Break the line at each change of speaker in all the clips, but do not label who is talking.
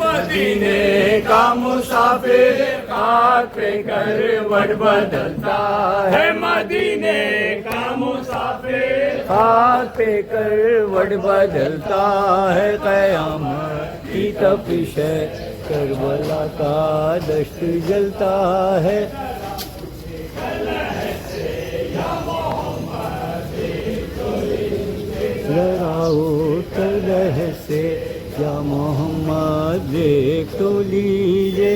मदीने का मुसाफिर खाक पे करवट बदलता है। मदीने का मुसाफिर खाक पे करवट बदलता है। क़यामत की तपिश है, करबला का दश्त जलता है। जरा उतर रह से या मोहम्मद देख तो लीजिए,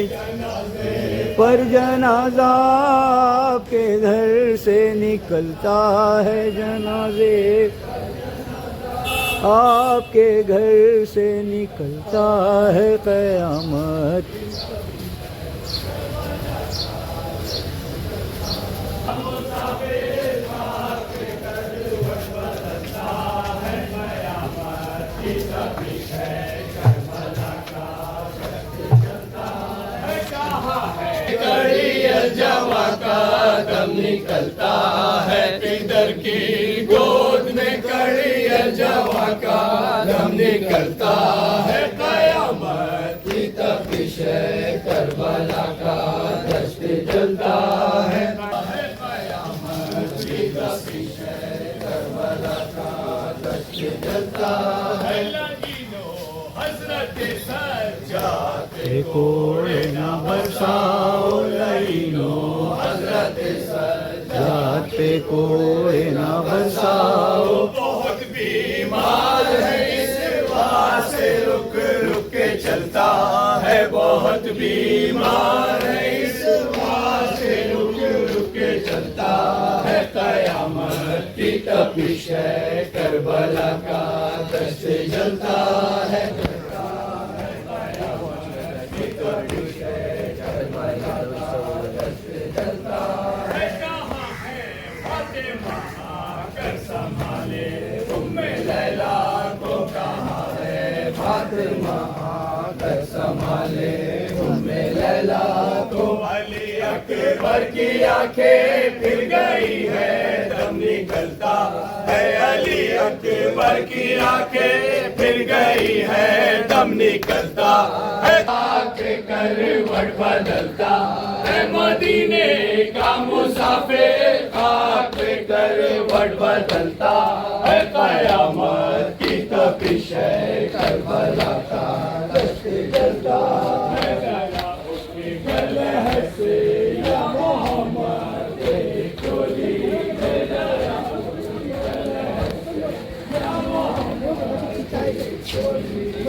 पर जनाजा आपके घर से निकलता है। जनाजे आपके घर से निकलता है। क़यामत जवा का दम निकलता है। किधर की गोद में कड़ी जवा का दम निकलता है। क़यामत की तपिश है, करबला का दश्त जलता है। क़यामत की तपिश है, करबला का दश्त जलता है। हज़रत सज्जाद कोड़े न बरसाओ लईनो, हज़रत सज्जाद पे कोड़े न बरसाओ। बहुत बीमार है, इस वास्ते रुक रुक के चलता है। बहुत बीमार है, इस वास्ते रुक रुक के चलता है। क़यामत की तपिश है, करबला का दश्त जलता है। फातिमा कर संभाले उम्मे लैला को। अली अकबर की आंखें फिर गई है, दम निकलता है। अली अकबर की आंखें फिर गई है, दम निकलता है। आके करवट बदलता है। मदीने का मुसाफिर आके करवट बदलता है। क़यामत की तपिश है, करबला का दश्त जलता है। उसके गले से या मोहम्मद देख तो लीजिए, जरा उसके गले से या मोहम्मद देख तो लीजिए।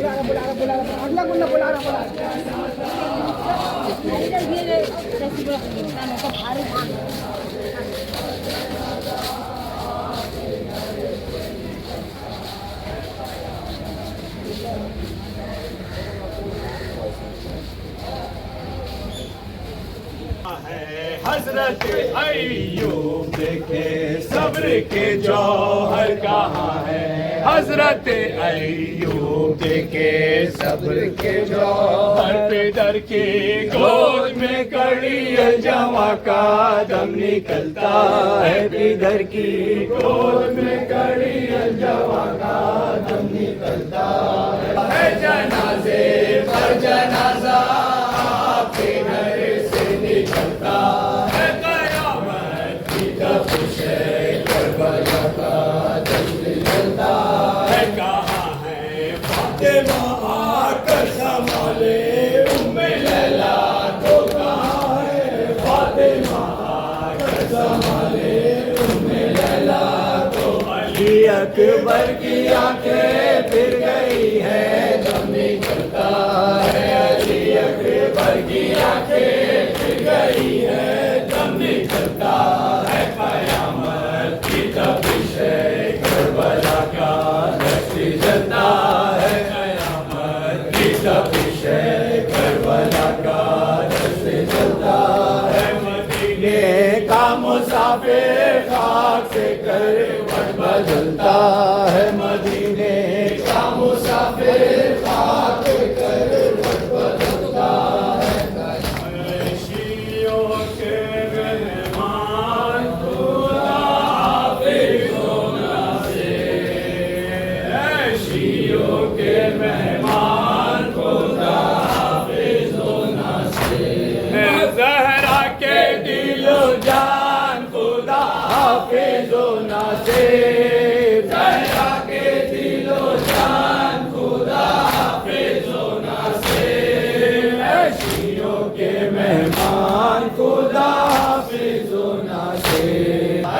हज़रत अय्यूब देखे सब्र के जौहर कहाँ है। हज़रत अय्यूब देखे सब्र के जौहर। पिदर की गोद में कड़ी जवा का दम निकलता है। पिदर की गोद में कड़ी जवा का दम निकलता है। जनाजे पर जनाजा आपके घर से निकलता है। क़यामत की तपिश है, करबला का दश्त जलता है। कहाँ है फातिमा आकर संभाले उम्मे लैला को। कहाँ है फातिमा आकर संभाले उम्मे लैला को। अली अकबर की आंखें फिर ऐशियों के मेहमान खुदा हाफिज़ होना से, ऐशियों के मेहमान खुदा हाफिज़ होना से, ज़हरा के दिलो जान खुदा हाफिज़ होना से, ज़हरा के दिलो जान खुदा हाफिज़ होना से, ऐशियों के मेहमान खुदा हाफिज़ होना से,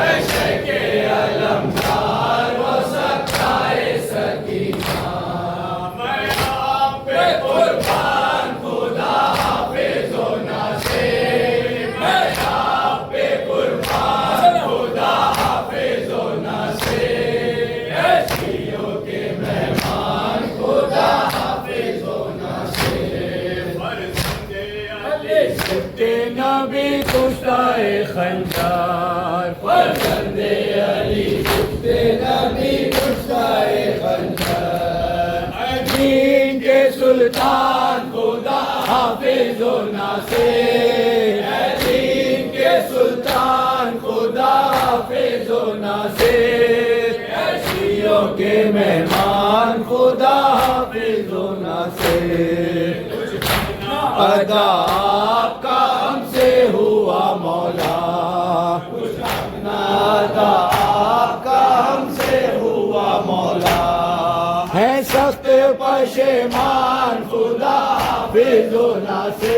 ऐशे के अलमदार वो सत्ताए सकीना, मैं आप पे कुर्बान खुदा हाफिज़ होना से, मैं आप पे कुर्बान खुदा हाफिज़ होना से, ऐशियों के मेहमान खुदा हाफिज़ होना से, फर्ज़ंदे अली सिफ्ते नबी कुश्ताए खंजार, फर्ज़ंदे अली सिफ्ते नबी कुश्ताए खंजार, दीन के सुल्तान खुदा हाफिज़ होना से, दीन के सुल्तान खुदा हाफिज़ होना से, ऐशियों के मेहमान खुदा हाफिज़ होना से, अदा आपका हमसे हुआ मौला, अदा आपका हमसे हुआ मौला, है सख्त पशेमान खुदा हाफिज़ होना से,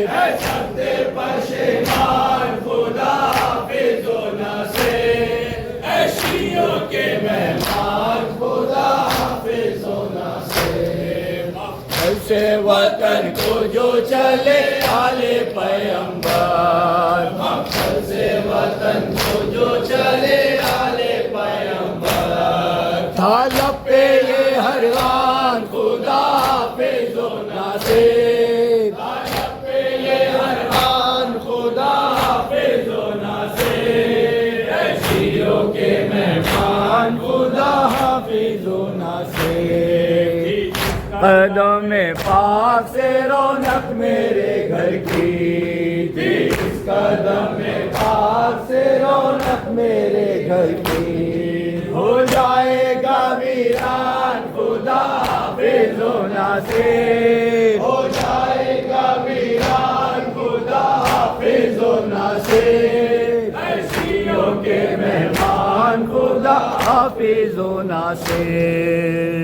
है सख्त पशेमान खुदा हाफिज़ होना से, ऐशियों के मेहमान खुदा हाफिज़ होना से, ऐसे वतन को जो चले आले पैगंबर, मक्सद से वतन को जो चले आले पैगंबर, था लब पे ये हरगान खुदा हाफिज़ होना से, था लब पे ये हरगान खुदा हाफिज़ होना से, ऐशियों के मेहमान खुदा हाफिज़ होना से, कदम पाक से रौनक मेरे घर की थी, इस कदम पाक से रौनक मेरे घर की, हो जाएगा वीरान खुदा हाफिज़ होना से, हो जाएगा वीरान खुदा हाफिज़ होना से, ऐशियों के मेहमान खुदा हाफिज़ होना से।